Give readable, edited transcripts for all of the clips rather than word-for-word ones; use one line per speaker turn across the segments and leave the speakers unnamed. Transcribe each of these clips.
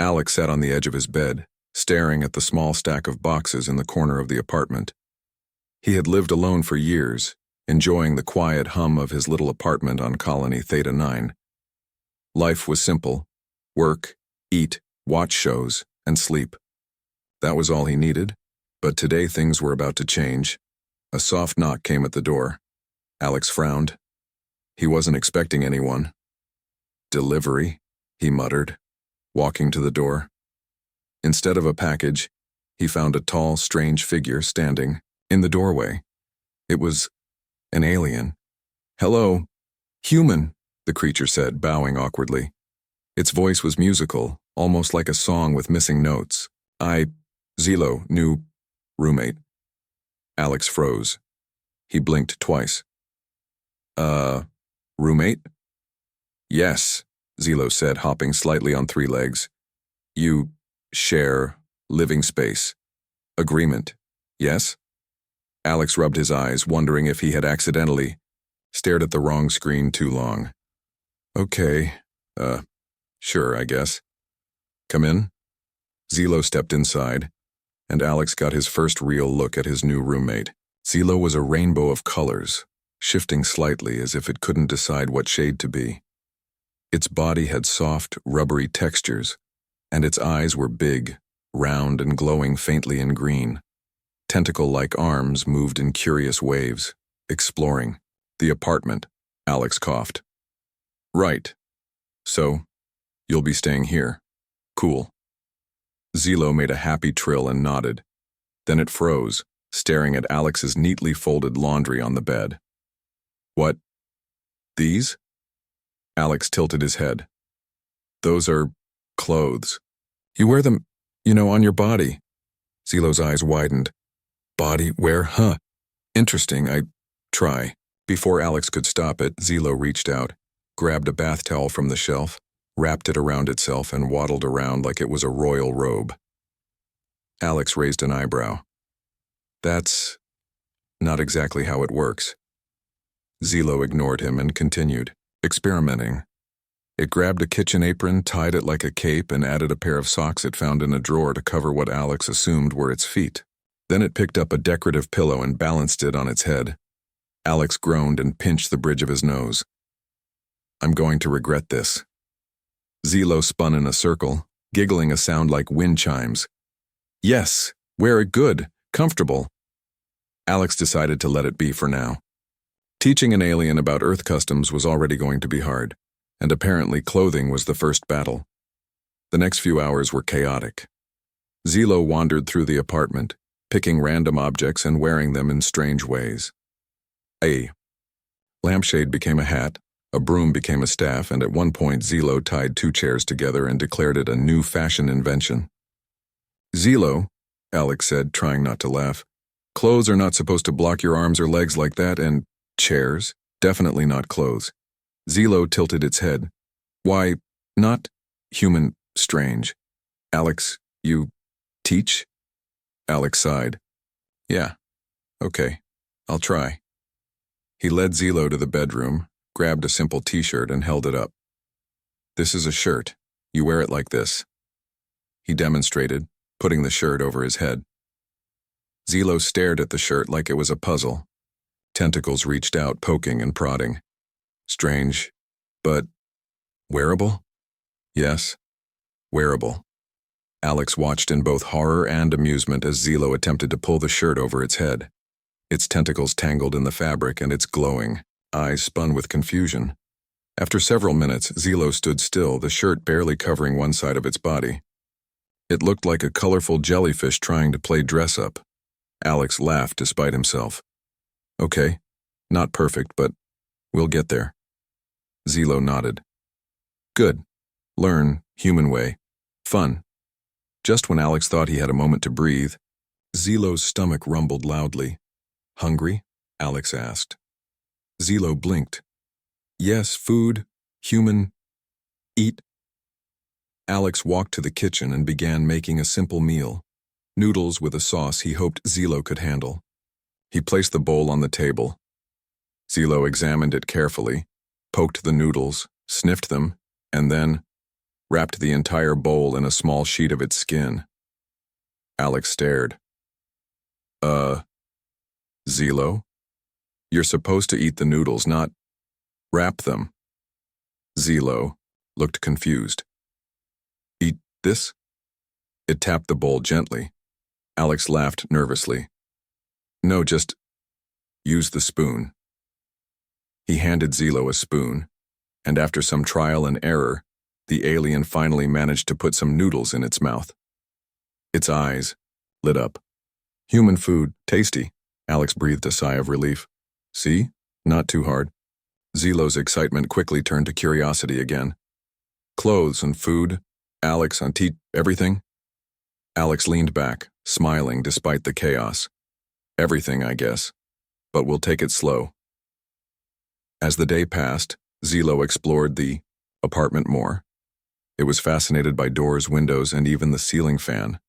Alex sat on the edge of his bed, staring at the small stack of boxes in the corner of the apartment. He had lived alone for years, enjoying the quiet hum of his little apartment on Colony Theta 9. Life was simple: work, eat, watch shows, and sleep. That was all he needed, but today things were about to change. A soft knock came at the door. Alex frowned. He wasn't expecting anyone. "Delivery," he muttered, walking to the door. Instead of a package, he found a tall, strange figure standing in the doorway. It was an alien. "Hello, human," the creature said, bowing awkwardly. Its voice was musical, almost like a song with missing notes. Zilo, new roommate." Alex froze. He blinked twice. Roommate?" "Yes," Zilo said, hopping slightly on three legs. "You share living space. Agreement, yes?" Alex rubbed his eyes, wondering if he had accidentally stared at the wrong screen too long. "Okay, sure, I guess. Come in." Zilo stepped inside, and Alex got his first real look at his new roommate. Zilo was a rainbow of colors, shifting slightly as if it couldn't decide what shade to be. Its body had soft, rubbery textures, and its eyes were big, round, and glowing faintly in green. Tentacle-like arms moved in curious waves, exploring the apartment. Alex coughed. "Right. So, you'll be staying here. Cool." Zilo made a happy trill and nodded. Then it froze, staring at Alex's neatly folded laundry on the bed. "What? These?" Alex tilted his head. "Those are clothes. You wear them, on your body." Zilo's eyes widened. "Body wear, huh? Interesting, I try." Before Alex could stop it, Zilo reached out, grabbed a bath towel from the shelf, wrapped it around itself, and waddled around like it was a royal robe. Alex raised an eyebrow. "That's not exactly how it works." Zilo ignored him and continued, experimenting. It grabbed a kitchen apron, tied it like a cape, and added a pair of socks it found in a drawer to cover what Alex assumed were its feet. Then it picked up a decorative pillow and balanced it on its head. Alex groaned and pinched the bridge of his nose. "I'm going to regret this." Zilo spun in a circle, giggling a sound like wind chimes. "Yes, wear it good, comfortable." Alex decided to let it be for now. Teaching an alien about Earth customs was already going to be hard, and apparently clothing was the first battle. The next few hours were chaotic. Zilo wandered through the apartment, picking random objects and wearing them in strange ways. A lampshade became a hat, a broom became a staff, and at one point Zilo tied two chairs together and declared it a new fashion invention. "Zilo," Alex said, trying not to laugh, "clothes are not supposed to block your arms or legs like that, and chairs, definitely not clothes." Zilo tilted its head. "Why, not human, strange." "Alex, you teach?" Alex sighed. "Yeah, okay, I'll try." He led Zilo to the bedroom, grabbed a simple t-shirt and held it up. "This is a shirt. You wear it like this." He demonstrated, putting the shirt over his head. Zilo stared at the shirt like it was a puzzle. Tentacles reached out, poking and prodding. "Strange, but wearable?" "Yes, wearable." Alex watched in both horror and amusement as Zilo attempted to pull the shirt over its head. Its tentacles tangled in the fabric and its glowing eyes spun with confusion. After several minutes, Zilo stood still, the shirt barely covering one side of its body. It looked like a colorful jellyfish trying to play dress-up. Alex laughed despite himself. "Okay, not perfect, but we'll get there." Zilo nodded. "Good. Learn, human way. Fun." Just when Alex thought he had a moment to breathe, Zilo's stomach rumbled loudly. "Hungry?" Alex asked. Zilo blinked. "Yes, food, human, eat." Alex walked to the kitchen and began making a simple meal, noodles with a sauce he hoped Zilo could handle. He placed the bowl on the table. Zilo examined it carefully, poked the noodles, sniffed them, and then wrapped the entire bowl in a small sheet of its skin. Alex stared. Zilo? You're supposed to eat the noodles, not wrap them. Zilo looked confused. Eat this? It tapped the bowl gently. Alex laughed nervously. No, just use the spoon. He handed Zilo a spoon, and after some trial and error, the alien finally managed to put some noodles in its mouth. Its eyes lit up. Human food, tasty. Alex breathed a sigh of relief. See? Not too hard. Zilo's excitement quickly turned to curiosity again. Clothes and food, Alex, everything? Alex leaned back, smiling despite the chaos. Everything, I guess. But we'll take it slow. As the day passed, Zilo explored the apartment more. It was fascinated by doors, windows, and even the ceiling fan.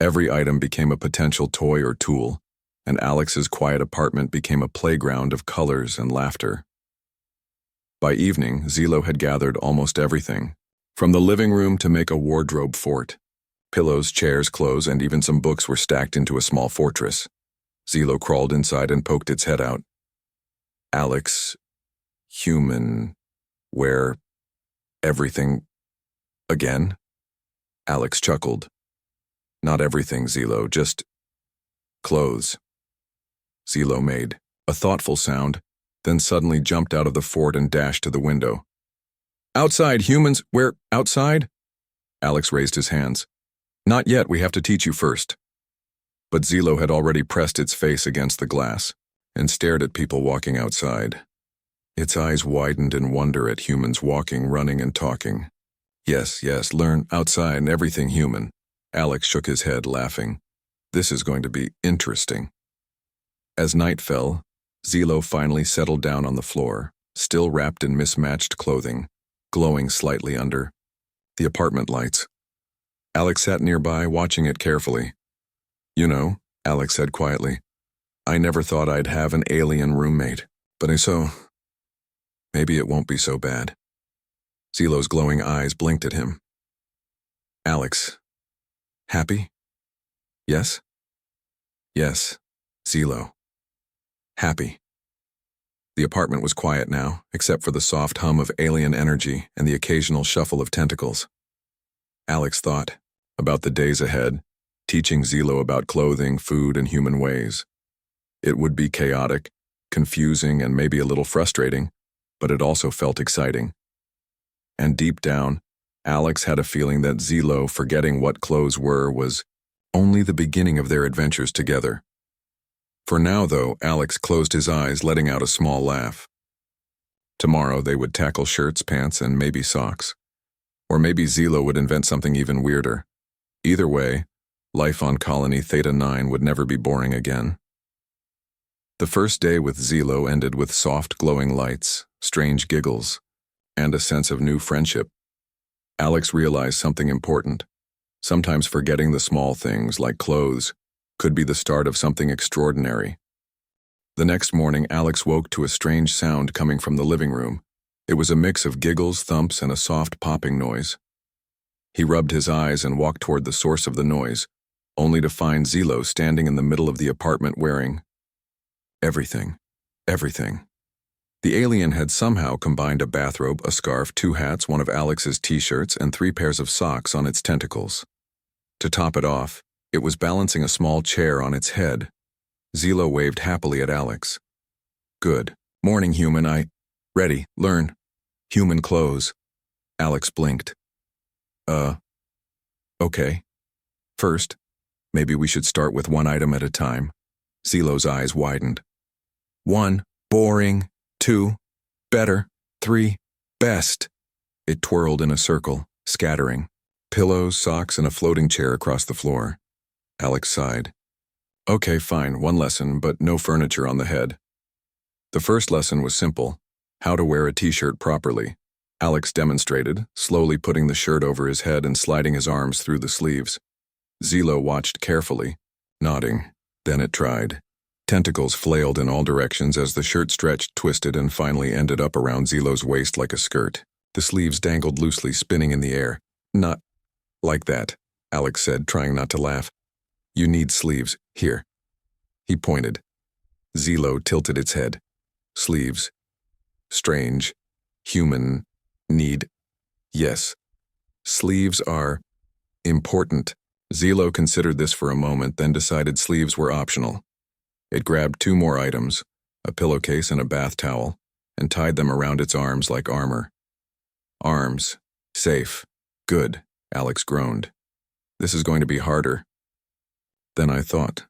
Every item became a potential toy or tool, and Alex's quiet apartment became a playground of colors and laughter. By evening, Zilo had gathered almost everything, from the living room to make a wardrobe fort. Pillows, chairs, clothes, and even some books were stacked into a small fortress. Zilo crawled inside and poked its head out. Alex, human, where everything again? Alex chuckled. Not everything, Zilo, just clothes. Zilo made a thoughtful sound, then suddenly jumped out of the fort and dashed to the window. Outside, humans, where, outside? Alex raised his hands. Not yet, we have to teach you first. But Zilo had already pressed its face against the glass and stared at people walking outside. Its eyes widened in wonder at humans walking, running, and talking. Yes, learn outside and everything human. Alex shook his head, laughing. This is going to be interesting. As night fell, Zilo finally settled down on the floor, still wrapped in mismatched clothing, glowing slightly under the apartment lights. Alex sat nearby, watching it carefully. You know, Alex said quietly, I never thought I'd have an alien roommate, but maybe it won't be so bad. Zilo's glowing eyes blinked at him. Alex, happy? Yes? Yes, Zilo. Happy. The apartment was quiet now, except for the soft hum of alien energy and the occasional shuffle of tentacles. Alex thought about the days ahead, teaching Zilo about clothing, food, and human ways. It would be chaotic, confusing, and maybe a little frustrating, but it also felt exciting. And deep down, Alex had a feeling that Zilo forgetting what clothes were was only the beginning of their adventures together. For now, though, Alex closed his eyes, letting out a small laugh. Tomorrow they would tackle shirts, pants, and maybe socks. Or maybe Zilo would invent something even weirder. Either way, life on Colony Theta 9 would never be boring again. The first day with Zilo ended with soft glowing lights, strange giggles, and a sense of new friendship. Alex realized something important. Sometimes forgetting the small things, like clothes, could be the start of something extraordinary. The next morning, Alex woke to a strange sound coming from the living room. It was a mix of giggles, thumps, and a soft popping noise. He rubbed his eyes and walked toward the source of the noise, only to find Zilo standing in the middle of the apartment wearing everything. The alien had somehow combined a bathrobe, a scarf, 2 hats, one of Alex's t-shirts, and 3 pairs of socks on its tentacles. To top it off, it was balancing a small chair on its head. Zilo waved happily at Alex. Good. Morning, human. Ready. Learn. Human clothes. Alex blinked. Okay. First, maybe we should start with one item at a time. Zilo's eyes widened. 1. Boring. 2. Better. 3. Best. It twirled in a circle, scattering. Pillows, socks, and a floating chair across the floor. Alex sighed. Okay, fine, 1 lesson, but no furniture on the head. The first lesson was simple: how to wear a t-shirt properly. Alex demonstrated, slowly putting the shirt over his head and sliding his arms through the sleeves. Zilo watched carefully, nodding. Then it tried. Tentacles flailed in all directions as the shirt stretched, twisted, and finally ended up around Zilo's waist like a skirt. The sleeves dangled loosely, spinning in the air. Not like that, Alex said, trying not to laugh. You need sleeves. Here. He pointed. Zilo tilted its head. Sleeves. Strange. Human. Need. Yes. Sleeves are important. Zilo considered this for a moment, then decided sleeves were optional. It grabbed 2 more items, a pillowcase and a bath towel, and tied them around its arms like armor. Arms. Safe. Good, Alex groaned. This is going to be harder than I thought.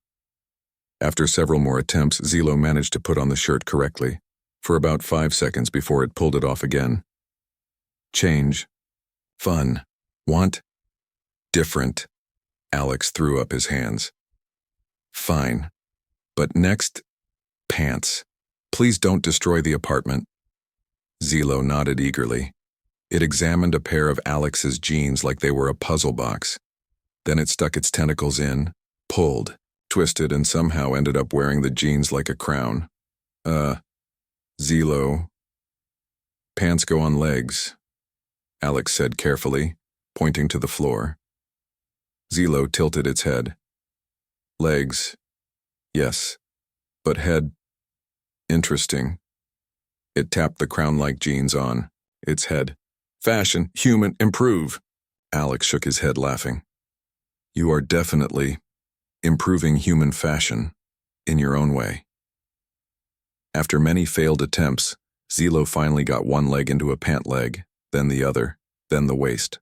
After several more attempts, Zilo managed to put on the shirt correctly, for about 5 seconds before it pulled it off again. Change. Fun. Want? Different. Alex threw up his hands. Fine. But next, pants. Please don't destroy the apartment. Zilo nodded eagerly. It examined a pair of Alex's jeans like they were a puzzle box. Then it stuck its tentacles in, pulled, twisted, and somehow ended up wearing the jeans like a crown. Zilo. Pants go on legs, Alex said carefully, pointing to the floor. Zilo tilted its head. Legs. Yes. But head. Interesting. It tapped the crown-like jeans on its head. Fashion, human, improve. Alex shook his head, laughing. You are definitely improving human fashion in your own way. After many failed attempts, Zilo finally got one leg into a pant leg, then the other, then the waist.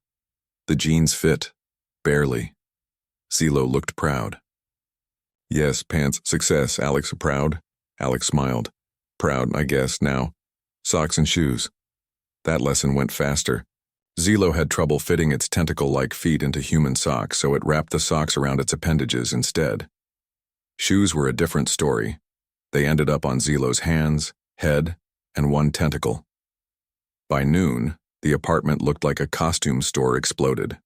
The jeans fit, barely. Zilo looked proud. Yes, pants, success, Alex, proud. Alex smiled. Proud, I guess, now. Socks and shoes. That lesson went faster. Zilo had trouble fitting its tentacle-like feet into human socks, so it wrapped the socks around its appendages instead. Shoes were a different story. They ended up on Zilo's hands, head, and one tentacle. By noon, the apartment looked like a costume store exploded.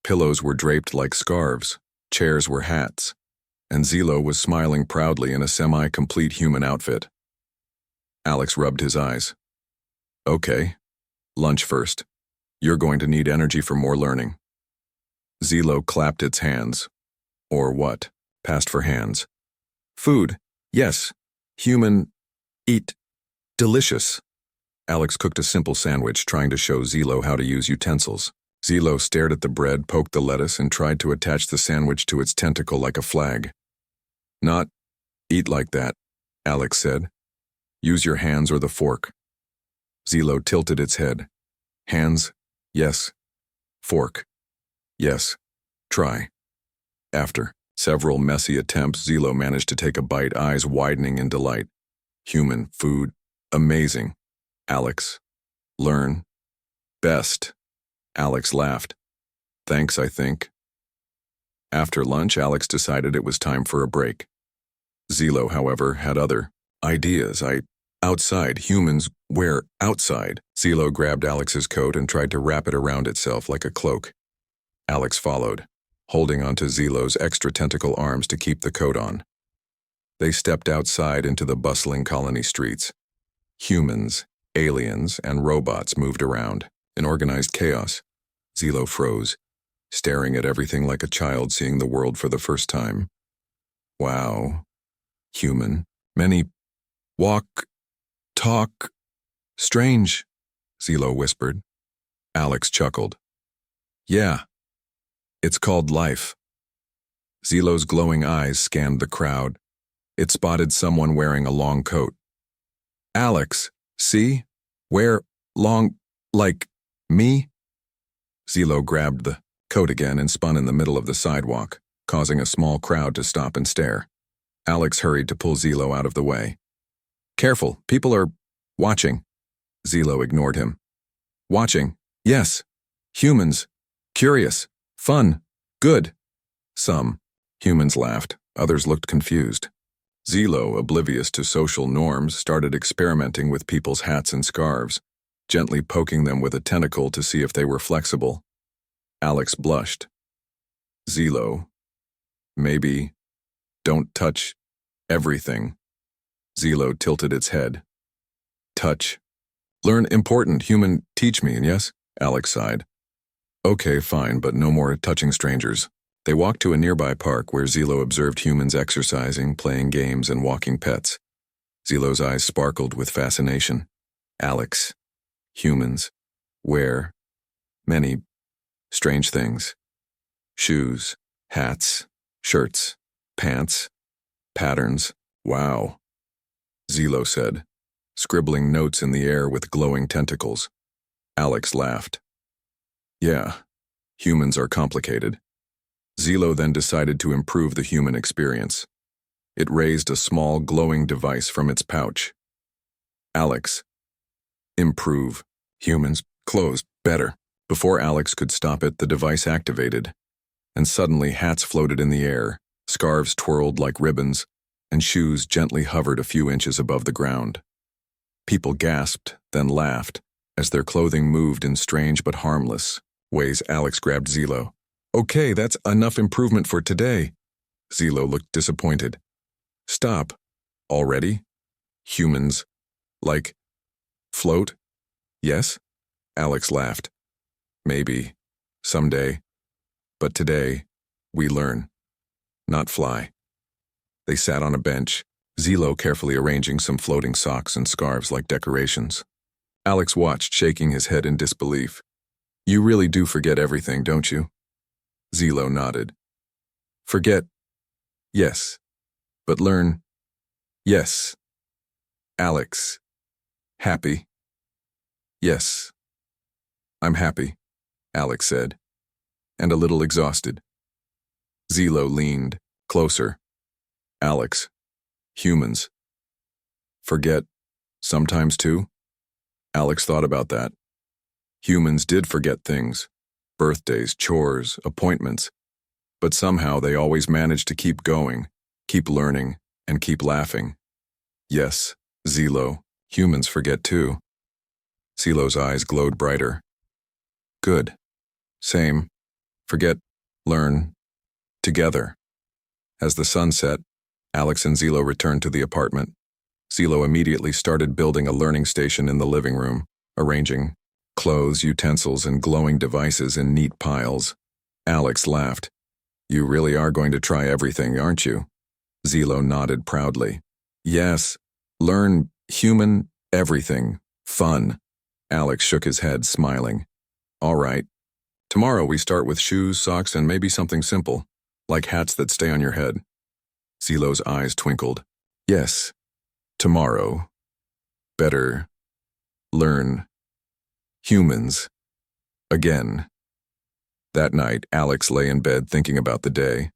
Pillows were draped like scarves, chairs were hats, and Zilo was smiling proudly in a semi-complete human outfit. Alex rubbed his eyes. Okay, lunch first. You're going to need energy for more learning. Zilo clapped its hands. Or what? Passed for hands. Food. Yes. Human. Eat. Delicious. Alex cooked a simple sandwich, trying to show Zilo how to use utensils. Zilo stared at the bread, poked the lettuce, and tried to attach the sandwich to its tentacle like a flag. Not eat like that, Alex said. Use your hands or the fork. Zilo tilted its head. Hands, yes. Fork, yes. Try. After several messy attempts, Zilo managed to take a bite, eyes widening in delight. Human food, amazing. Alex, learn. Best. Alex laughed. Thanks, I think. After lunch, Alex decided it was time for a break. Zilo, however, had other ideas. Outside, humans wear outside. Zilo grabbed Alex's coat and tried to wrap it around itself like a cloak. Alex followed, holding onto Zilo's extra tentacle arms to keep the coat on. They stepped outside into the bustling colony streets. Humans, aliens, and robots moved around, in organized chaos. Zilo froze, staring at everything like a child seeing the world for the first time. Wow. Human. Many. Walk. Talk. Strange, Zilo whispered. Alex chuckled. Yeah. It's called life. Zilo's glowing eyes scanned the crowd. It spotted someone wearing a long coat. Alex, see? Wear long, like me? Zilo grabbed the coat again and spun in the middle of the sidewalk, causing a small crowd to stop and stare. Alex hurried to pull Zilo out of the way. Careful, people are watching. Zilo ignored him. Watching, yes. Humans. Curious. Fun. Good. Some. Humans laughed. Others looked confused. Zilo, oblivious to social norms, started experimenting with people's hats and scarves, gently poking them with a tentacle to see if they were flexible. Alex blushed. Zilo. Maybe. Don't touch everything. Zilo tilted its head. Touch Learn important human teach me, yes? Alex sighed. Okay, fine, but no more touching strangers. They walked to a nearby park where Zilo observed humans exercising, playing games, and walking pets. Zilo's eyes sparkled with fascination. Alex. Humans. Where? Many strange things. Shoes, hats, shirts, pants, patterns. Wow. Zilo said, scribbling notes in the air with glowing tentacles. Alex laughed. Yeah, humans are complicated. Zilo then decided to improve the human experience. It raised a small glowing device from its pouch. Alex. Improve. Humans. Clothes. Better. Before Alex could stop it, the device activated. And suddenly hats floated in the air, scarves twirled like ribbons, and shoes gently hovered a few inches above the ground. People gasped, then laughed, as their clothing moved in strange but harmless ways. Alex grabbed Zilo. Okay, that's enough improvement for today. Zilo looked disappointed. Stop. Already? Humans. Like, float? Yes? Alex laughed. Maybe. Someday. But today, we learn. Not fly. They sat on a bench, Zilo carefully arranging some floating socks and scarves like decorations. Alex watched, shaking his head in disbelief. You really do forget everything, don't you? Zilo nodded. Forget? Yes. But learn? Yes. Alex. Happy? Yes. I'm happy, Alex said, and a little exhausted. Zilo leaned closer. Alex. Humans. Forget sometimes too? Alex thought about that. Humans did forget things. Birthdays, chores, appointments. But somehow they always managed to keep going, keep learning, and keep laughing. Yes, Zilo, humans forget too. Zilo's eyes glowed brighter. Good. Same. Forget, learn, together. As the sun set, Alex and Zilo returned to the apartment. Zilo immediately started building a learning station in the living room, arranging clothes, utensils, and glowing devices in neat piles. Alex laughed. You really are going to try everything, aren't you? Zilo nodded proudly. Yes. Learn, human, everything. Fun. Alex shook his head, smiling. All right. Tomorrow we start with shoes, socks, and maybe something simple, like hats that stay on your head. Zilo's eyes twinkled. Yes. Tomorrow. Better. Learn. Humans. Again. That night, Alex lay in bed thinking about the day.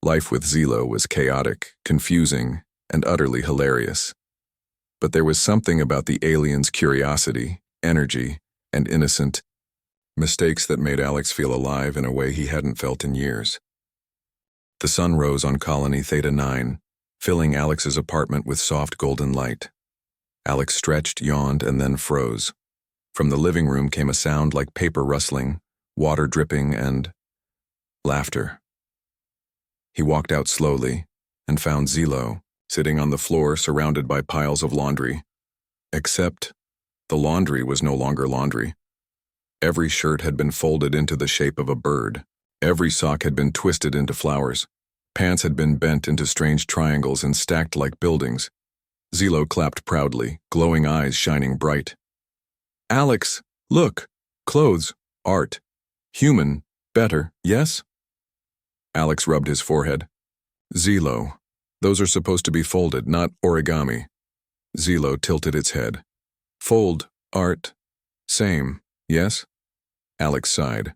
Life with Zilo was chaotic, confusing, and utterly hilarious. But there was something about the alien's curiosity, energy, and innocent mistakes that made Alex feel alive in a way he hadn't felt in years. The sun rose on Colony Theta 9, filling Alex's apartment with soft golden light. Alex stretched, yawned, and then froze. From the living room came a sound like paper rustling, water dripping, and laughter. He walked out slowly and found Zilo sitting on the floor surrounded by piles of laundry. Except the laundry was no longer laundry. Every shirt had been folded into the shape of a bird. Every sock had been twisted into flowers. Pants had been bent into strange triangles and stacked like buildings. Zilo clapped proudly, glowing eyes shining bright. Alex, look! Clothes, art, human, better, yes? Alex rubbed his forehead. Zilo, those are supposed to be folded, not origami. Zilo tilted its head. Fold, art, same, yes? Alex sighed.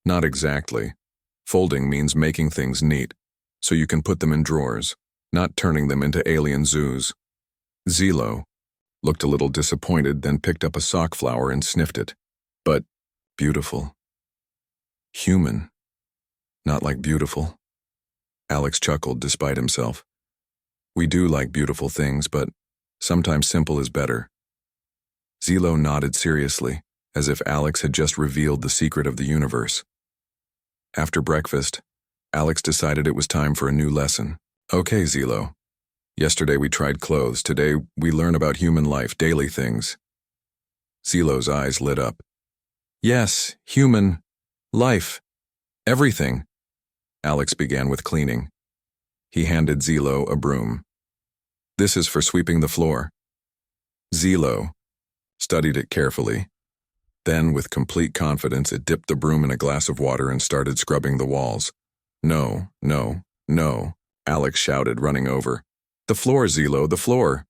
Not exactly. Folding means making things neat, so you can put them in drawers, not turning them into alien zoos. Zilo looked a little disappointed, then picked up a sock flower and sniffed it. But beautiful. Human. Not like beautiful. Alex chuckled despite himself. We do like beautiful things, but sometimes simple is better. Zilo nodded seriously, as if Alex had just revealed the secret of the universe. After breakfast, Alex decided it was time for a new lesson. Okay, Zilo. Yesterday we tried clothes. Today we learn about human life, daily things. Zilo's eyes lit up. Yes, human, life, everything. Alex began with cleaning. He handed Zilo a broom. This is for sweeping the floor. Zilo studied it carefully. Then, with complete confidence, it dipped the broom in a glass of water and started scrubbing the walls. No, no, no, Alex shouted, running over. The floor, Zilo, the floor.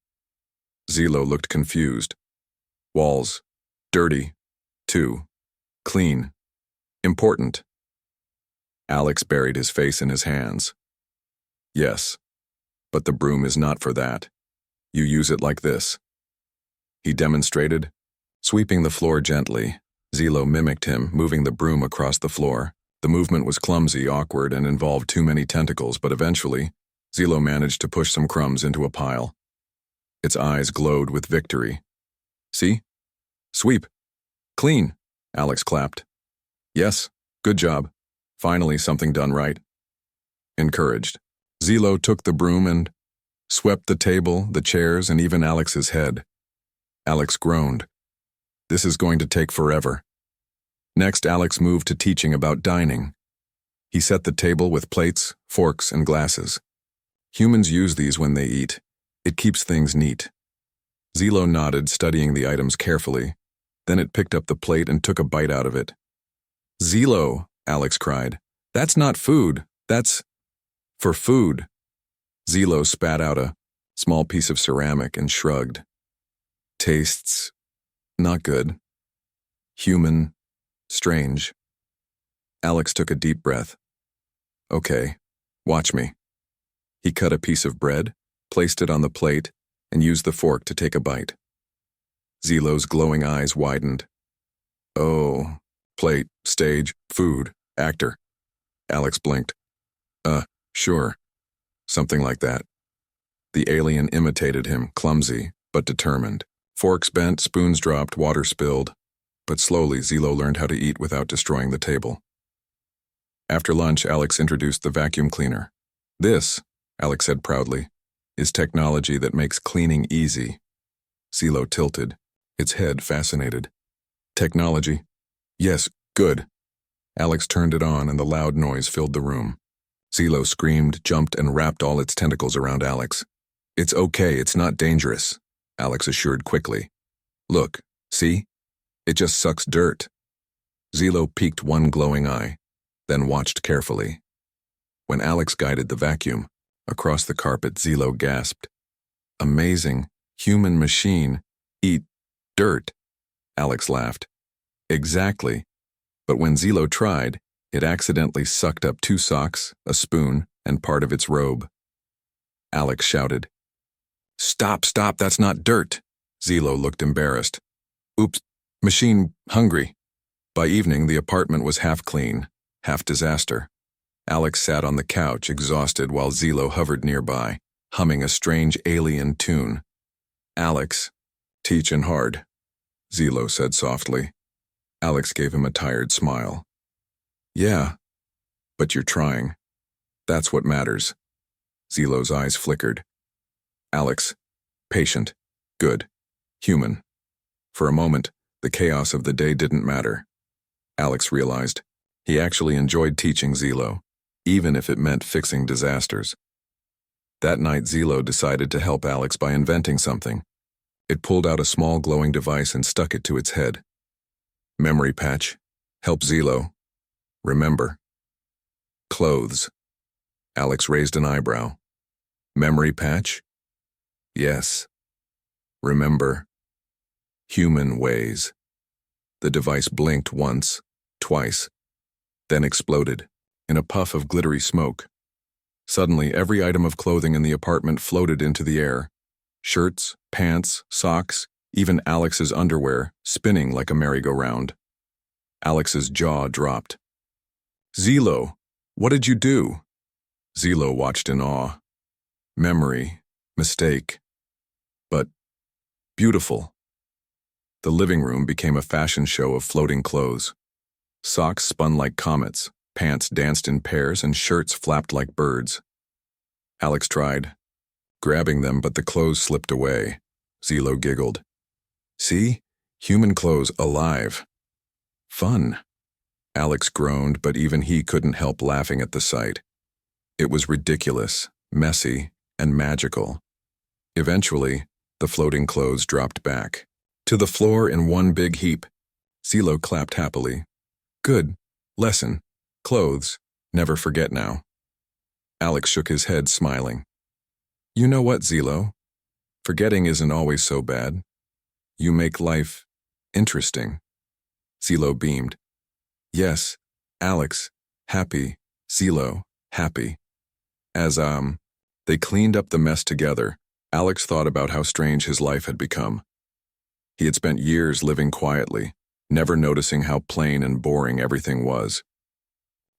Zilo looked confused. Walls. Dirty. Too. Clean. Important. Alex buried his face in his hands. Yes, but the broom is not for that. You use it like this. He demonstrated, sweeping the floor gently. Zilo mimicked him, moving the broom across the floor. The movement was clumsy, awkward, and involved too many tentacles, but eventually, Zilo managed to push some crumbs into a pile. Its eyes glowed with victory. See? Sweep. Clean, Alex clapped. Yes, good job. Finally, something done right. Encouraged, Zilo took the broom and swept the table, the chairs, and even Alex's head. Alex groaned. This is going to take forever. Next, Alex moved to teaching about dining. He set the table with plates, forks, and glasses. Humans use these when they eat. It keeps things neat. Zilo nodded, studying the items carefully. Then it picked up the plate and took a bite out of it. Zilo, Alex cried. That's not food. That's for food. Zilo spat out a small piece of ceramic and shrugged. Tastes not good. Human. Strange. Alex took a deep breath. Okay, watch me. He cut a piece of bread, placed it on the plate, and used the fork to take a bite. Zilo's glowing eyes widened. Oh, plate, stage, food, actor. Alex blinked. Sure. Something like that. The alien imitated him, clumsy, but determined. Forks bent, spoons dropped, water spilled. But slowly, Zilo learned how to eat without destroying the table. After lunch, Alex introduced the vacuum cleaner. This, Alex said proudly, is technology that makes cleaning easy. Zilo tilted, its head fascinated. Technology? Yes, good. Alex turned it on and the loud noise filled the room. Zilo screamed, jumped, and wrapped all its tentacles around Alex. It's okay, it's not dangerous, Alex assured quickly. Look, see? It just sucks dirt. Zilo peeked one glowing eye, then watched carefully. When Alex guided the vacuum, across the carpet, Zilo gasped. Amazing, human machine, eat dirt. Alex laughed. Exactly. But when Zilo tried, it accidentally sucked up 2 socks, a spoon, and part of its robe. Alex shouted. Stop, stop, that's not dirt. Zilo looked embarrassed. Oops, machine hungry. By evening, the apartment was half clean, half disaster. Alex sat on the couch, exhausted, while Zilo hovered nearby, humming a strange alien tune. Alex, teachin' hard, Zilo said softly. Alex gave him a tired smile. Yeah, but you're trying. That's what matters. Zilo's eyes flickered. Alex, patient, good, human. For a moment, the chaos of the day didn't matter. Alex realized he actually enjoyed teaching Zilo, even if it meant fixing disasters. That night, Zilo decided to help Alex by inventing something. It pulled out a small glowing device and stuck it to its head. Memory patch. Help Zilo. Remember. Clothes. Alex raised an eyebrow. Memory patch? Yes. Remember. Human ways. The device blinked once, twice, then exploded, in a puff of glittery smoke. Suddenly, every item of clothing in the apartment floated into the air. Shirts, pants, socks, even Alex's underwear, spinning like a merry-go-round. Alex's jaw dropped. Zilo, what did you do? Zilo watched in awe. Memory, mistake, but beautiful. The living room became a fashion show of floating clothes. Socks spun like comets, pants danced in pairs, and shirts flapped like birds. Alex tried, grabbing them, but the clothes slipped away. Zilo giggled. See? Human clothes alive. Fun. Alex groaned, but even he couldn't help laughing at the sight. It was ridiculous, messy, and magical. Eventually, the floating clothes dropped back to the floor in one big heap. Zilo clapped happily. Good. Lesson. Clothes. Never forget now. Alex shook his head, smiling. You know what, Zilo? Forgetting isn't always so bad. You make life interesting. Zilo beamed. Yes, Alex, happy. Zilo, happy. As, they cleaned up the mess together, Alex thought about how strange his life had become. He had spent years living quietly, never noticing how plain and boring everything was.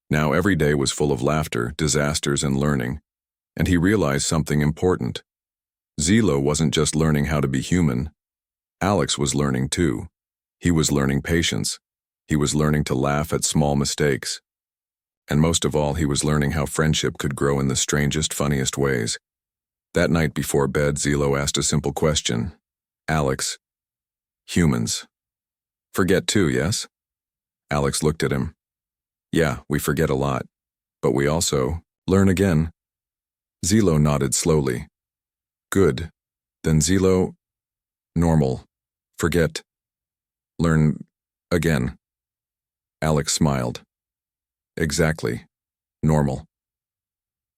Now every day was full of laughter, disasters, and learning, and he realized something important. Zilo wasn't just learning how to be human. Alex was learning too. He was learning patience. He was learning to laugh at small mistakes. And most of all, he was learning how friendship could grow in the strangest, funniest ways. That night before bed, Zilo asked a simple question. Alex, humans. Forget too, yes? Alex looked at him. Yeah, we forget a lot. But we also learn again. Zilo nodded slowly. Good. Then Zilo, normal. Forget. Learn again. Alex smiled. Exactly. Normal.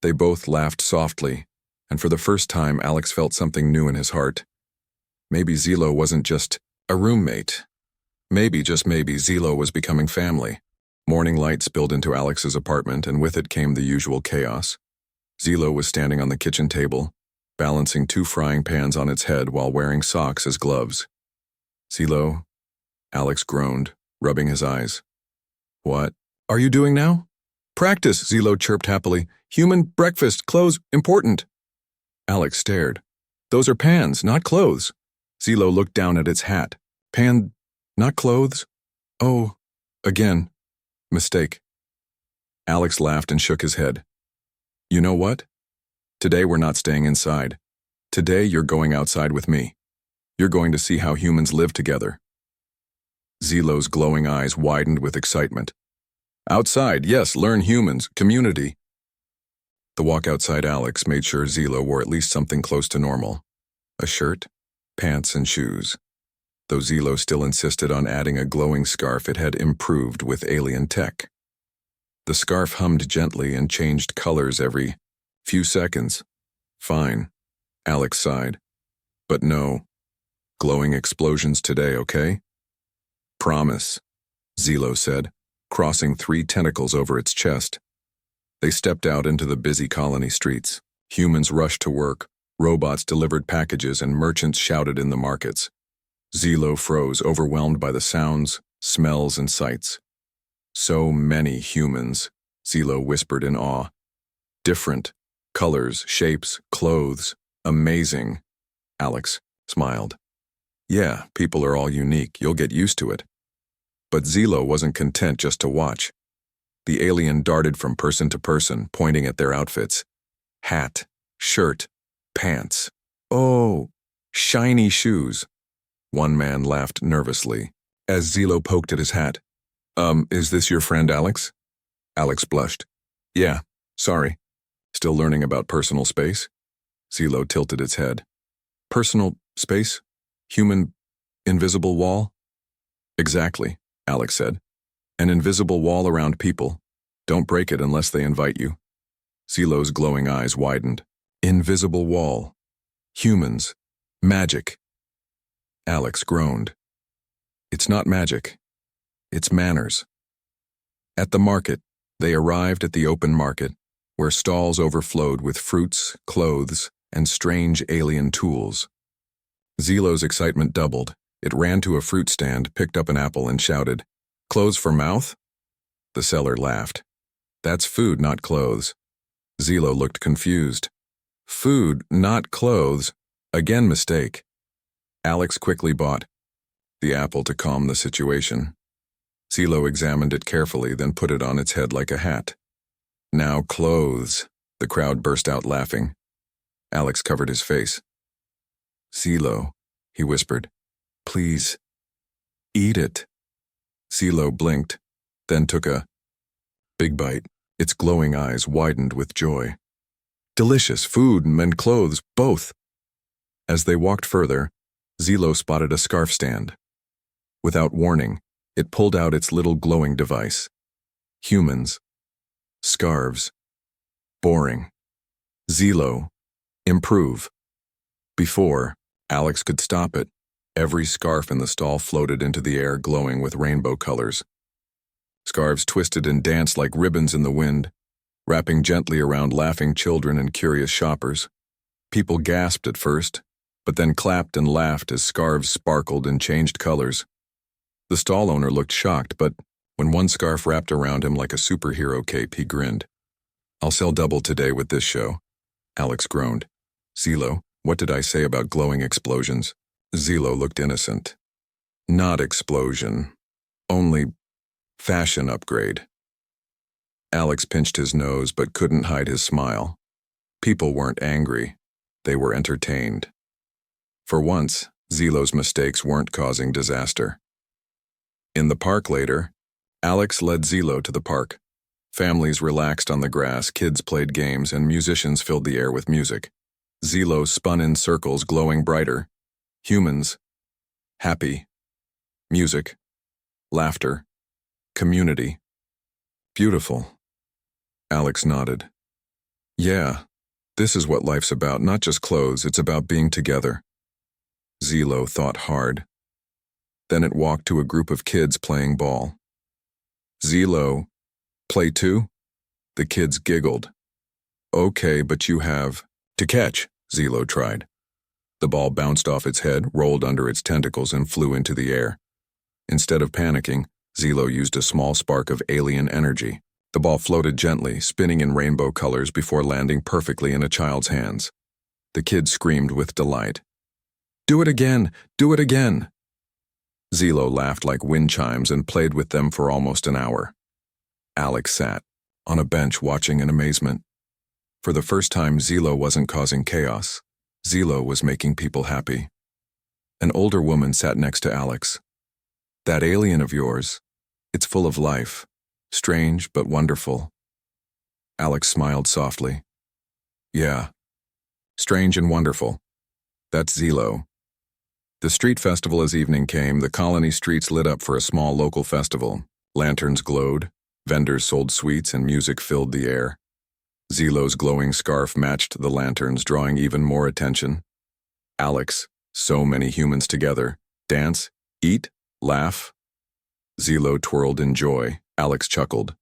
They both laughed softly, and for the first time Alex felt something new in his heart. Maybe Zilo wasn't just a roommate. Maybe, just maybe, Zilo was becoming family. Morning light spilled into Alex's apartment, and with it came the usual chaos. Zilo was standing on the kitchen table, balancing 2 frying pans on its head while wearing socks as gloves. Zilo, Alex groaned, rubbing his eyes. What are you doing now? Practice, Zilo chirped happily. Human breakfast, clothes, important. Alex stared. Those are pans, not clothes. Zilo looked down at its hat. Pan, not clothes? Oh, again. Mistake. Alex laughed and shook his head. You know what? Today we're not staying inside. Today you're going outside with me. You're going to see how humans live together. Zilo's glowing eyes widened with excitement. Outside, yes, learn humans, community. The walk outside Alex made sure Zilo wore at least something close to normal. A shirt, pants, and shoes. Though Zilo still insisted on adding a glowing scarf it had improved with alien tech. The scarf hummed gently and changed colors every few seconds. Fine, Alex sighed. But no. Glowing explosions today, okay? Promise, Zilo said, crossing 3 tentacles over its chest. They stepped out into the busy colony streets. Humans rushed to work, robots delivered packages, and merchants shouted in the markets. Zilo froze, overwhelmed by the sounds, smells, and sights. So many humans, Zilo whispered in awe. Different, colors, shapes, clothes, amazing. Alex smiled. Yeah, people are all unique, you'll get used to it. But Zilo wasn't content just to watch. The alien darted from person to person, pointing at their outfits. Hat, shirt, pants. Oh, shiny shoes. One man laughed nervously, as Zilo poked at his hat. Is this your friend Alex? Alex blushed. Yeah, sorry. Still learning about personal space? Zilo tilted its head. Personal space? Human invisible wall? Exactly, Alex said. An invisible wall around people. Don't break it unless they invite you. Zilo's glowing eyes widened. Invisible wall. Humans. Magic. Alex groaned. It's not magic. It's manners. At the market, they arrived at the open market, where stalls overflowed with fruits, clothes, and strange alien tools. Zilo's excitement doubled. It ran to a fruit stand, picked up an apple, and shouted, Clothes for mouth? The seller laughed. That's food, not clothes. Zilo looked confused. Food, not clothes. Again mistake. Alex quickly bought the apple to calm the situation. Zilo examined it carefully, then put it on its head like a hat. Now clothes. The crowd burst out laughing. Alex covered his face. Zilo, he whispered. Please. Eat it. Zilo blinked, then took a big bite. Its glowing eyes widened with joy. Delicious food and clothes, both. As they walked further, Zilo spotted a scarf stand. Without warning, it pulled out its little glowing device. Humans. Scarves. Boring. Zilo. Improve. Before, Alex could stop it. Every scarf in the stall floated into the air, glowing with rainbow colors. Scarves twisted and danced like ribbons in the wind, wrapping gently around laughing children and curious shoppers. People gasped at first, but then clapped and laughed as scarves sparkled and changed colors. The stall owner looked shocked, but when one scarf wrapped around him like a superhero cape, he grinned. "I'll sell double today with this show," Alex groaned. "Zilo, what did I say about glowing explosions?" Zilo looked innocent. "Not explosion. Only fashion upgrade." Alex pinched his nose but couldn't hide his smile. People weren't angry. They were entertained. For once, Zilo's mistakes weren't causing disaster. In the park later, Alex led Zilo to the park. Families relaxed on the grass, kids played games, and musicians filled the air with music. Zilo spun in circles, glowing brighter. Humans. Happy. Music. Laughter. Community. Beautiful. Alex nodded. "Yeah, this is what life's about, not just clothes, it's about being together." Zilo thought hard. Then it walked to a group of kids playing ball. "Zilo, play too?" The kids giggled. "Okay, but you have to catch," Zilo tried. The ball bounced off its head, rolled under its tentacles, and flew into the air. Instead of panicking, Zilo used a small spark of alien energy. The ball floated gently, spinning in rainbow colors before landing perfectly in a child's hands. The kids screamed with delight. "Do it again! Do it again!" Zilo laughed like wind chimes and played with them for almost an hour. Alex sat on a bench watching in amazement. For the first time, Zilo wasn't causing chaos. Zilo was making people happy. An older woman sat next to Alex. "That alien of yours, it's full of life, strange but wonderful." Alex smiled softly. "Yeah, strange and wonderful. That's Zilo." The street festival. As evening came, the colony streets lit up for a small local festival. Lanterns glowed, vendors sold sweets, and music filled the air. Zilo's glowing scarf matched the lanterns, drawing even more attention. Alex, so many humans together, dance, eat, laugh. Zilo twirled in joy. Alex chuckled.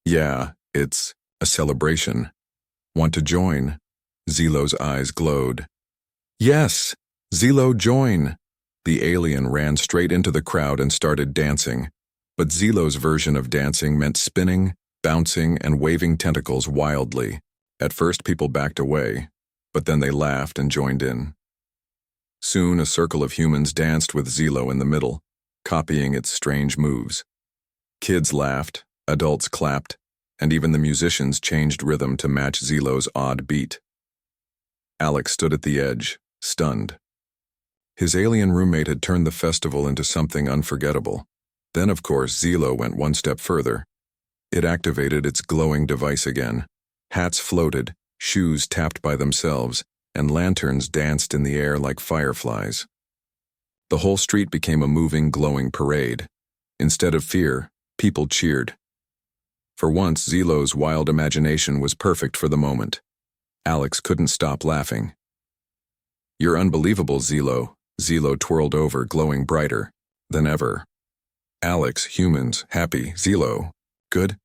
"Yeah, it's a celebration. Want to join?" Zilo's eyes glowed. "Yes, Zilo, join!" The alien ran straight into the crowd and started dancing. But Zilo's version of dancing meant spinning, bouncing, and waving tentacles wildly. At first, people backed away, but then they laughed and joined in. Soon, a circle of humans danced with Zilo in the middle, copying its strange moves. Kids laughed, adults clapped, and even the musicians changed rhythm to match Zilo's odd beat. Alex stood at the edge, stunned. His alien roommate had turned the festival into something unforgettable. Then, of course, Zilo went one step further. It activated its glowing device again. Hats floated, shoes tapped by themselves, and lanterns danced in the air like fireflies. The whole street became a moving, glowing parade. Instead of fear, people cheered. For once, Zilo's wild imagination was perfect for the moment. Alex couldn't stop laughing. "You're unbelievable, Zilo." Zilo twirled over, glowing brighter than ever. "Alex, humans, happy, Zilo. Good?"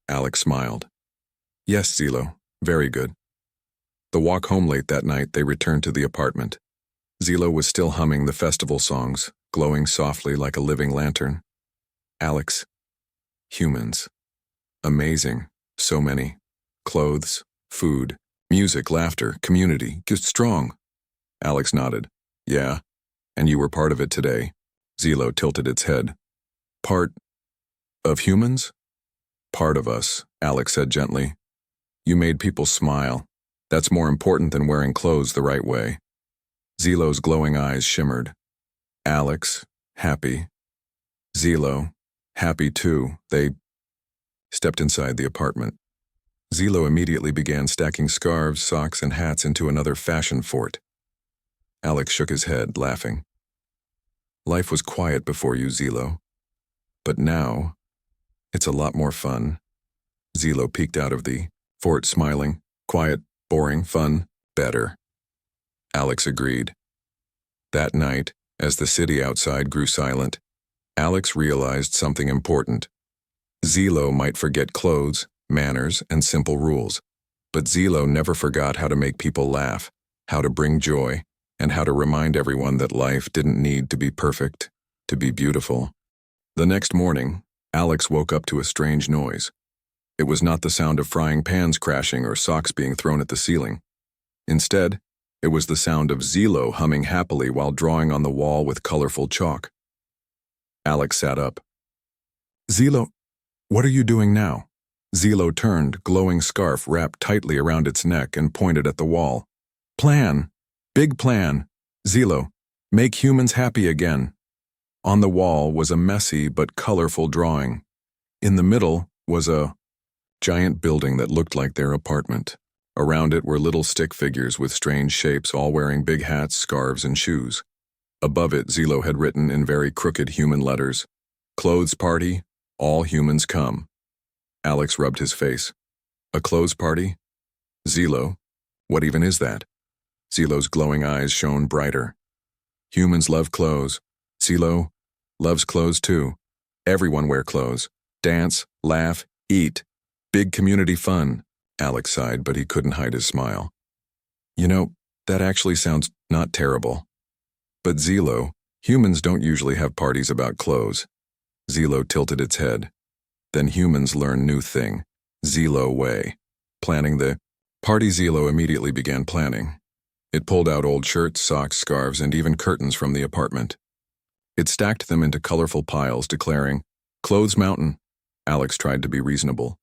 Alex smiled. "Yes, Zilo, very good." The walk home late that night, they returned to the apartment. Zilo was still humming the festival songs, glowing softly like a living lantern. Alex, humans. Amazing, so many. Clothes, food, music, laughter, community, just strong. Alex nodded. "Yeah, and you were part of it today." Zilo tilted its head. "Part of humans?" "Part of us," Alex said gently. "You made people smile. That's more important than wearing clothes the right way." Zilo's glowing eyes shimmered. "Alex, happy. Zilo, happy too, they stepped inside the apartment. Zilo immediately began stacking scarves, socks, and hats into another fashion fort. Alex shook his head, laughing. Life was quiet before you, Zilo. But now, it's a lot more fun. Zilo peeked out of the fort, smiling. Quiet, boring, fun, better. Alex agreed. That night, as the city outside grew silent, Alex realized something important. Zilo might forget clothes, manners, and simple rules, but Zilo never forgot how to make people laugh, how to bring joy, and how to remind everyone that life didn't need to be perfect, to be beautiful. The next morning, Alex woke up to a strange noise. It was not the sound of frying pans crashing or socks being thrown at the ceiling. Instead, it was the sound of Zilo humming happily while drawing on the wall with colorful chalk. Alex sat up. Zilo, what are you doing now? Zilo turned, glowing scarf wrapped tightly around its neck, and pointed at the wall. Plan. Big plan. Zilo, make humans happy again. On the wall was a messy but colorful drawing. In the middle was a giant building that looked like their apartment. Around it were little stick figures with strange shapes, all wearing big hats, scarves, and shoes. Above it, Zilo had written in very crooked human letters, Clothes party, all humans come. Alex rubbed his face. A clothes party? Zilo, what even is that? Zilo's glowing eyes shone brighter. Humans love clothes. Zilo loves clothes too. Everyone wear clothes. Dance, laugh, eat. Big community fun. Alex sighed, but he couldn't hide his smile. You know, that actually sounds not terrible. But Zilo, humans don't usually have parties about clothes. Zilo tilted its head. Then humans learn new thing. Zilo way. Planning the party. Zilo immediately began planning. It pulled out old shirts, socks, scarves, and even curtains from the apartment. It stacked them into colorful piles, declaring, Clothes mountain. Alex tried to be reasonable.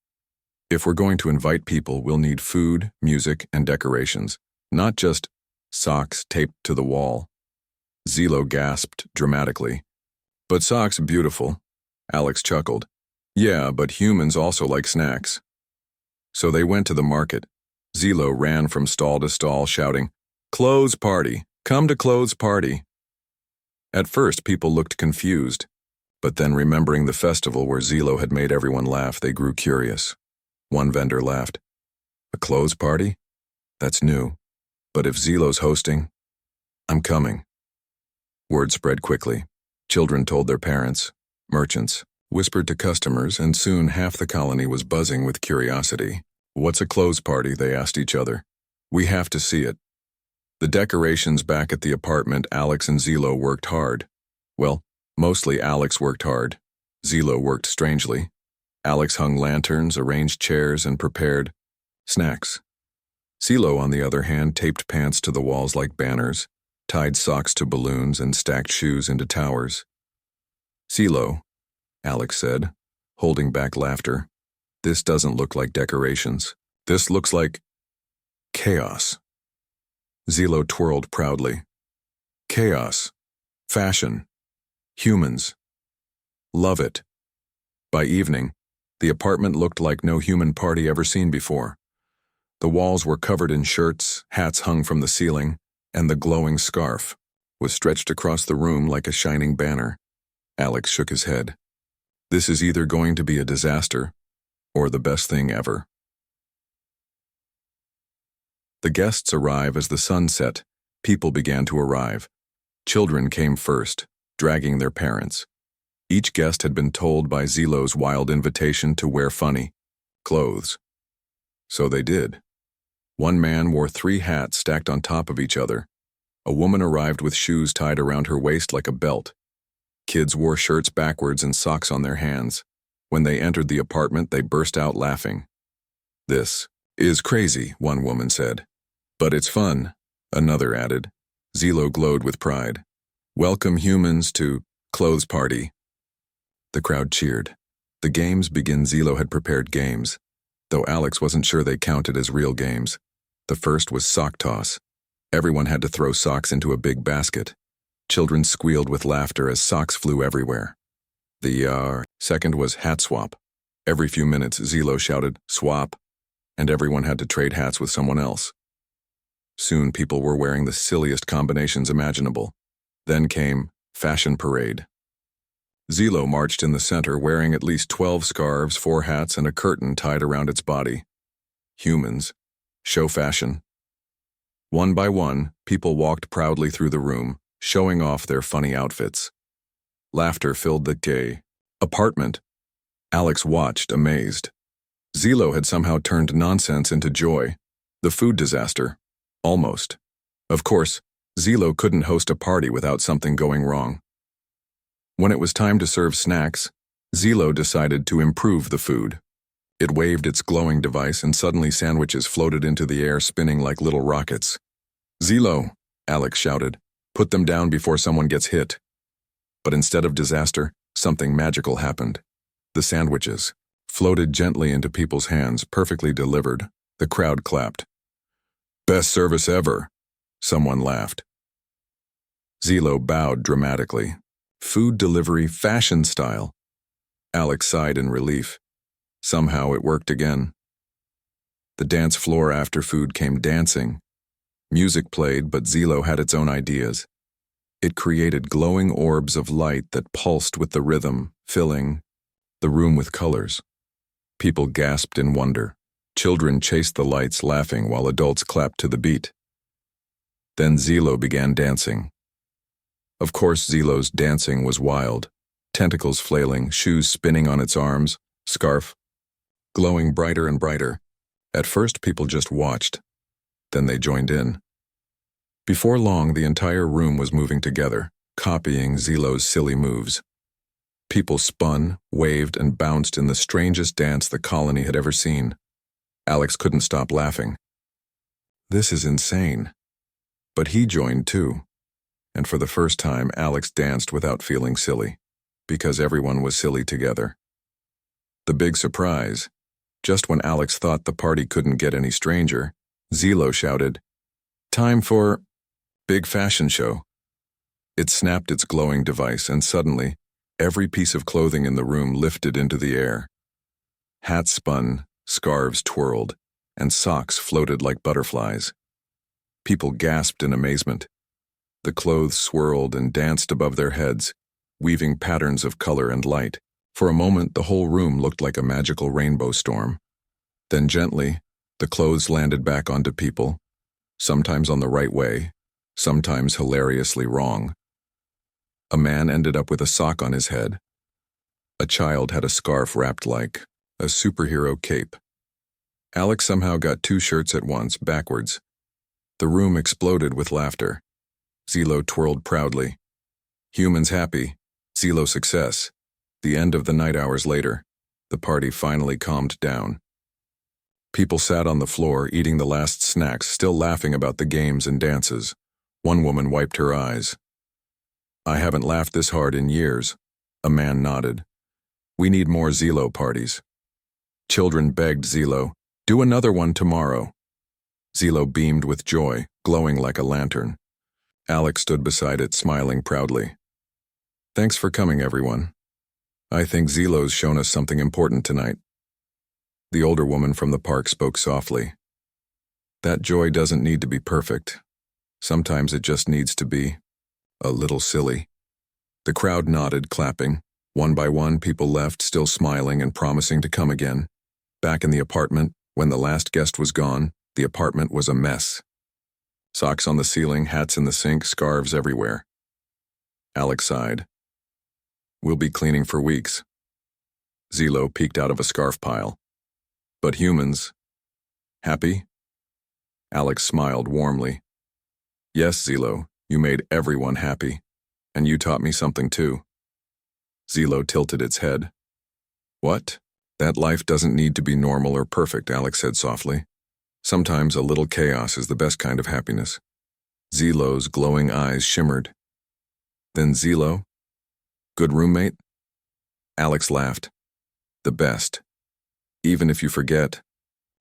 If we're going to invite people, we'll need food, music, and decorations, not just socks taped to the wall. Zilo gasped dramatically. But socks beautiful. Alex chuckled. Yeah, but humans also like snacks. So they went to the market. Zilo ran from stall to stall, shouting, Clothes party! Come to clothes party! At first, people looked confused, but then remembering the festival where Zilo had made everyone laugh, they grew curious. One vendor laughed. A clothes party? That's new. But if Zilo's hosting, I'm coming. Word spread quickly. Children told their parents. Merchants whispered to customers, and soon half the colony was buzzing with curiosity. What's a clothes party? They asked each other. We have to see it. The decorations back at the apartment, Alex and Zilo worked hard. Well, mostly Alex worked hard. Zilo worked strangely. Alex hung lanterns, arranged chairs, and prepared snacks. Zilo, on the other hand, taped pants to the walls like banners, tied socks to balloons, and stacked shoes into towers. Zilo, Alex said, holding back laughter. This doesn't look like decorations. This looks like chaos. Zilo twirled proudly. Chaos. Fashion. Humans. Love it. By evening, the apartment looked like no human party ever seen before. The walls were covered in shirts, hats hung from the ceiling, and the glowing scarf was stretched across the room like a shining banner. Alex shook his head. This is either going to be a disaster or the best thing ever. The guests arrive as the sun set. People began to arrive. Children came first, dragging their parents. Each guest had been told by Zilo's wild invitation to wear funny clothes. So they did. One man wore 3 hats stacked on top of each other. A woman arrived with shoes tied around her waist like a belt. Kids wore shirts backwards and socks on their hands. When they entered the apartment, they burst out laughing. This is crazy, one woman said. But it's fun, another added. Zilo glowed with pride. Welcome humans to clothes party. The crowd cheered. The games begin. Zilo had prepared games, though Alex wasn't sure they counted as real games. The first was sock toss. Everyone had to throw socks into a big basket. Children squealed with laughter as socks flew everywhere. The second was hat swap. Every few minutes, Zilo shouted, "Swap," and everyone had to trade hats with someone else. Soon people were wearing the silliest combinations imaginable. Then came Fashion Parade. Zilo marched in the center wearing at least 12 scarves, 4 hats, and a curtain tied around its body. Humans, show fashion. One by one, people walked proudly through the room, showing off their funny outfits. Laughter filled the gay apartment. Alex watched, amazed. Zilo had somehow turned nonsense into joy. The food disaster. Almost. Of course, Zilo couldn't host a party without something going wrong. When it was time to serve snacks, Zilo decided to improve the food. It waved its glowing device and suddenly sandwiches floated into the air spinning like little rockets. "Zilo," Alex shouted, "put them down before someone gets hit." But instead of disaster, something magical happened. The sandwiches floated gently into people's hands, perfectly delivered. The crowd clapped. "Best service ever," someone laughed. Zilo bowed dramatically. Food delivery fashion style. Alex sighed in relief. Somehow it worked again. The dance floor after food came dancing. Music played, but Zilo had its own ideas. It created glowing orbs of light that pulsed with the rhythm, filling the room with colors. People gasped in wonder. Children chased the lights, laughing, while adults clapped to the beat. Then Zilo began dancing. Of course, Zilo's dancing was wild. Tentacles flailing, shoes spinning on its arms, scarf glowing brighter and brighter. At first, people just watched. Then they joined in. Before long, the entire room was moving together, copying Zilo's silly moves. People spun, waved, and bounced in the strangest dance the colony had ever seen. Alex couldn't stop laughing. This is insane. But he joined too. And for the first time, Alex danced without feeling silly, because everyone was silly together. The big surprise. Just when Alex thought the party couldn't get any stranger, Zilo shouted, "Time for big fashion show." It snapped its glowing device, and suddenly, every piece of clothing in the room lifted into the air. Hats spun, scarves twirled, and socks floated like butterflies. People gasped in amazement. The clothes swirled and danced above their heads, weaving patterns of color and light. For a moment, the whole room looked like a magical rainbow storm. Then gently, the clothes landed back onto people, sometimes on the right way, sometimes hilariously wrong. A man ended up with a sock on his head. A child had a scarf wrapped like a superhero cape. Alex somehow got 2 shirts at once, backwards. The room exploded with laughter. Zilo twirled proudly. Humans happy, Zilo success. The end of the night hours later, the party finally calmed down. People sat on the floor eating the last snacks, still laughing about the games and dances. One woman wiped her eyes. "I haven't laughed this hard in years." A man nodded. "We need more Zilo parties." Children begged Zilo, "Do another one tomorrow." Zilo beamed with joy, glowing like a lantern. Alex stood beside it, smiling proudly. "Thanks for coming, everyone. I think Zilo's shown us something important tonight." The older woman from the park spoke softly. "That joy doesn't need to be perfect. Sometimes it just needs to be a little silly." The crowd nodded, clapping. One by one, people left, still smiling and promising to come again. Back in the apartment, when the last guest was gone, the apartment was a mess. Socks on the ceiling, hats in the sink, scarves everywhere. Alex sighed. "We'll be cleaning for weeks." Zilo peeked out of a scarf pile. "But humans, happy?" Alex smiled warmly. "Yes, Zilo, you made everyone happy. And you taught me something too." Zilo tilted its head. "What? That life doesn't need to be normal or perfect," Alex said softly. "Sometimes a little chaos is the best kind of happiness." Zilo's glowing eyes shimmered. "Then Zilo? Good roommate?" Alex laughed. "The best. Even if you forget.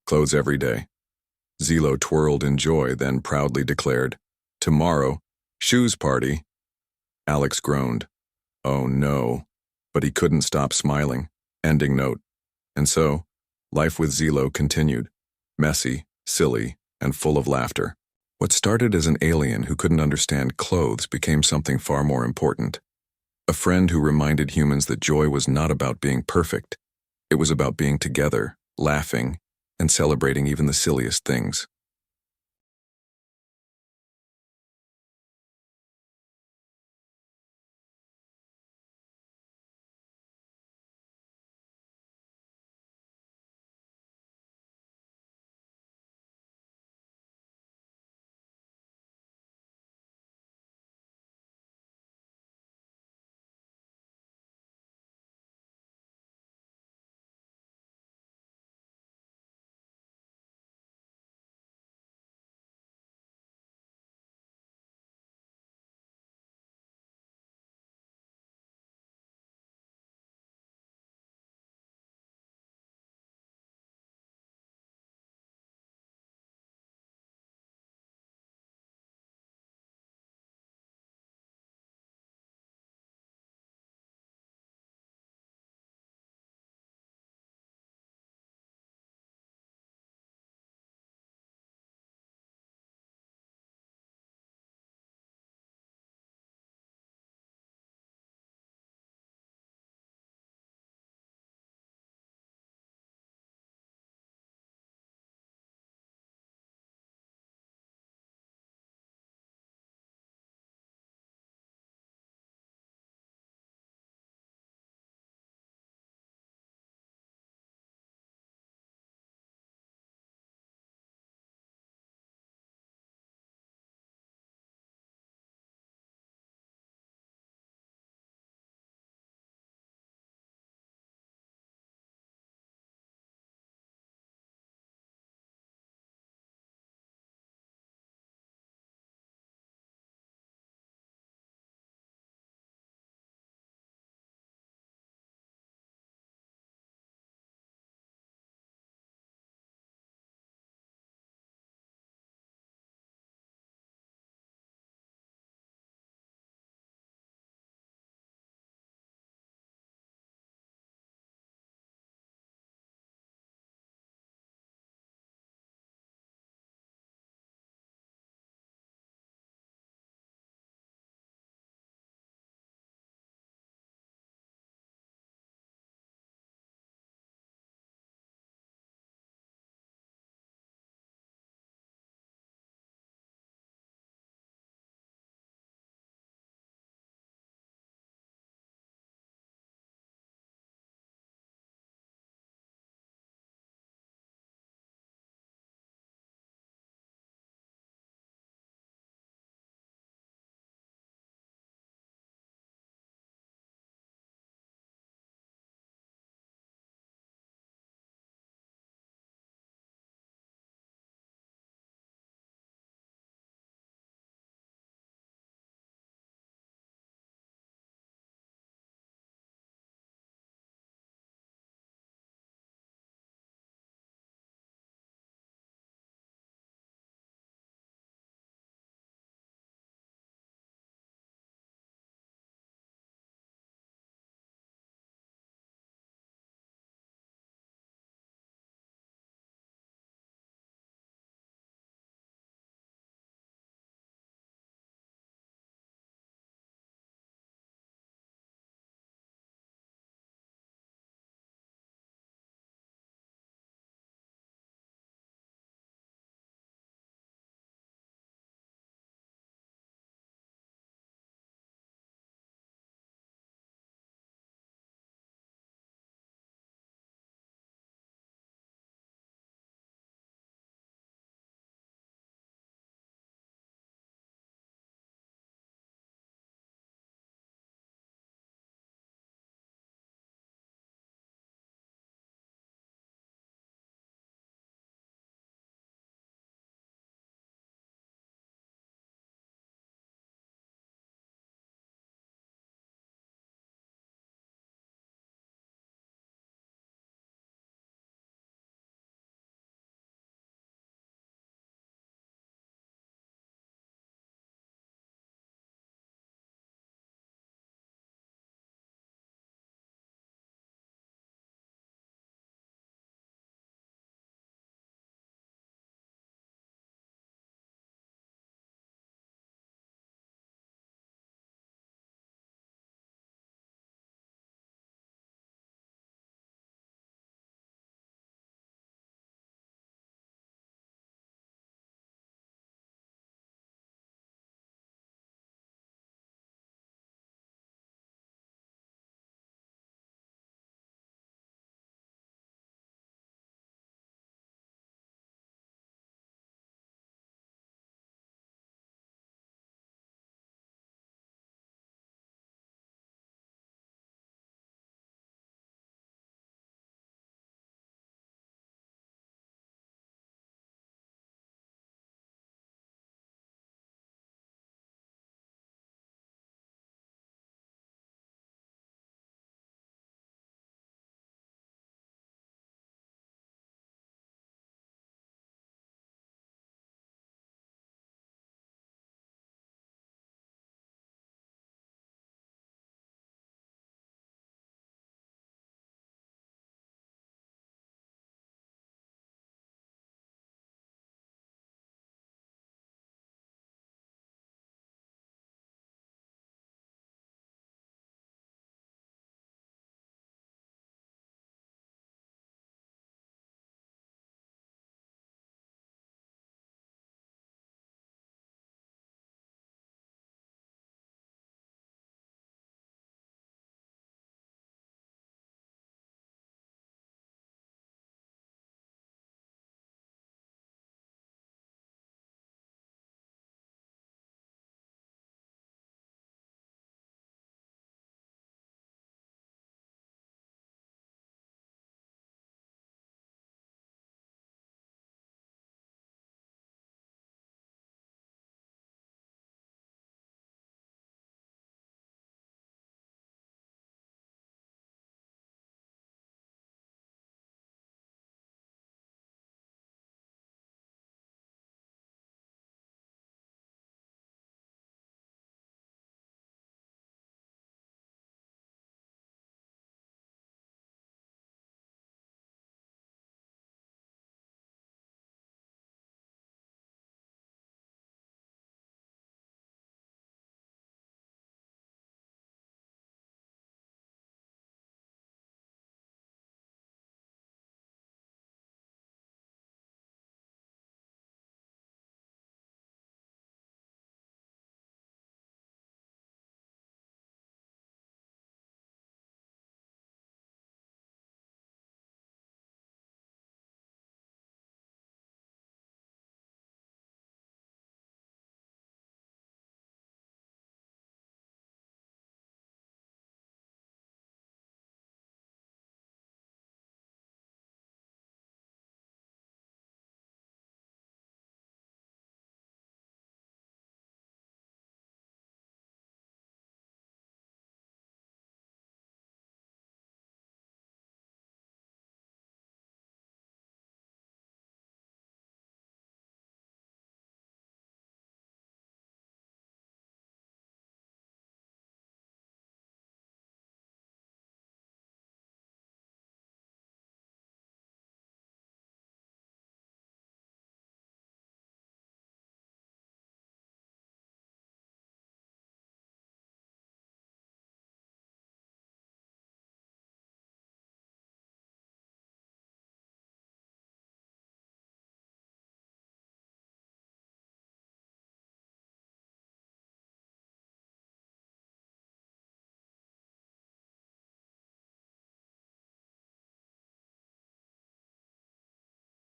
Clothes every day." Zilo twirled in joy, then proudly declared, "Tomorrow, shoes party." Alex groaned. "Oh no." But he couldn't stop smiling. Ending note. And so, life with Zilo continued, messy, silly, and full of laughter. What started as an alien who couldn't understand clothes became something far more important. A friend who reminded humans that joy was not about being perfect. It was about being together, laughing, and celebrating even the silliest things.